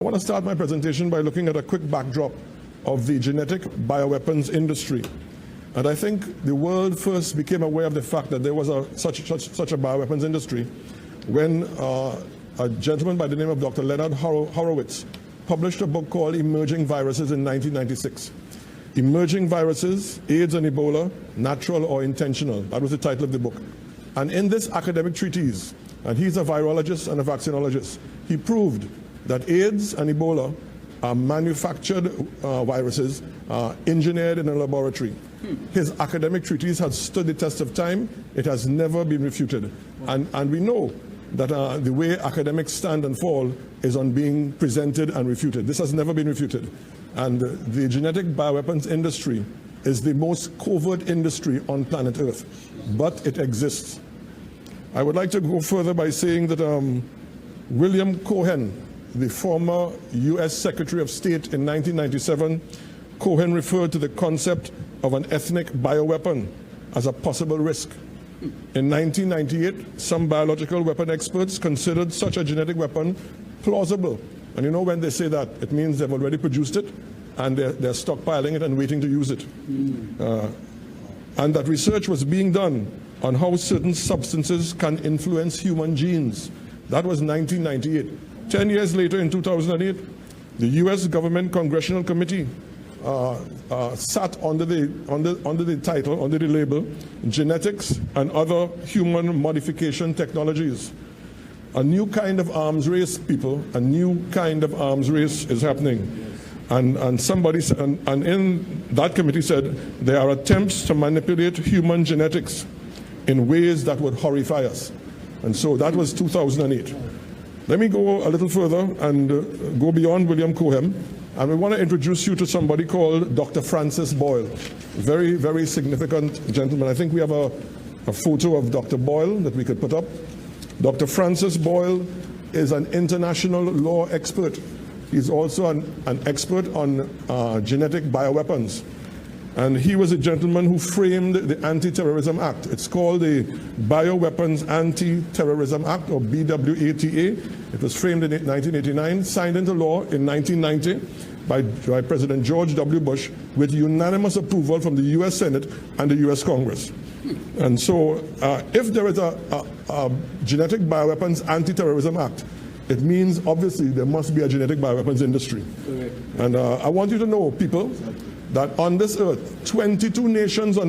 I want to start my presentation by looking at a quick backdrop of the genetic bioweapons industry. And I think the world first became aware of the fact that there was such a bioweapons industry when a gentleman by the name of Dr. Leonard Horowitz published a book called Emerging Viruses in 1996. Emerging Viruses, AIDS and Ebola, Natural or Intentional. That was the title of the book. And in this academic treatise, and he's a virologist and a vaccinologist, he proved that AIDS and Ebola are manufactured viruses engineered in a laboratory. His academic treatise has stood the test of time. It has never been refuted. And we know that the way academics stand and fall is on being presented and refuted. This has never been refuted. And the genetic bioweapons industry is the most covert industry on planet Earth, but it exists. I would like to go further by saying that William Cohen, the former US Secretary of State in 1997, Cohen referred to the concept of an ethnic bioweapon as a possible risk. In 1998, some biological weapon experts considered such a genetic weapon plausible. And you know, when they say that, it means they've already produced it and they're stockpiling it and waiting to use it. And that research was being done on how certain substances can influence human genes. That was 1998. 10 years later, in 2008, the US government Congressional Committee sat under the title, under the label, Genetics and Other Human Modification Technologies. A new kind of arms race, people, a new kind of arms race is happening. And somebody, and in that committee said, there are attempts to manipulate human genetics in ways that would horrify us. And so that was 2008. Let me go a little further and go beyond William Cohen. And we want to introduce you to somebody called Dr. Francis Boyle. Very, very significant gentleman. I think we have a photo of Dr. Boyle that we could put up. Dr. Francis Boyle is an international law expert. He's also an expert on genetic bioweapons. And he was a gentleman who framed the Anti-Terrorism Act. It's called the Bioweapons Anti-Terrorism Act, or BWATA. It was framed in 1989, signed into law in 1990 by President George W. Bush with unanimous approval from the US Senate and the US Congress. And so if there is a Genetic Bioweapons Anti-Terrorism Act, it means obviously there must be a genetic bioweapons industry. And I want you to know, people, that on this earth, 22 nations on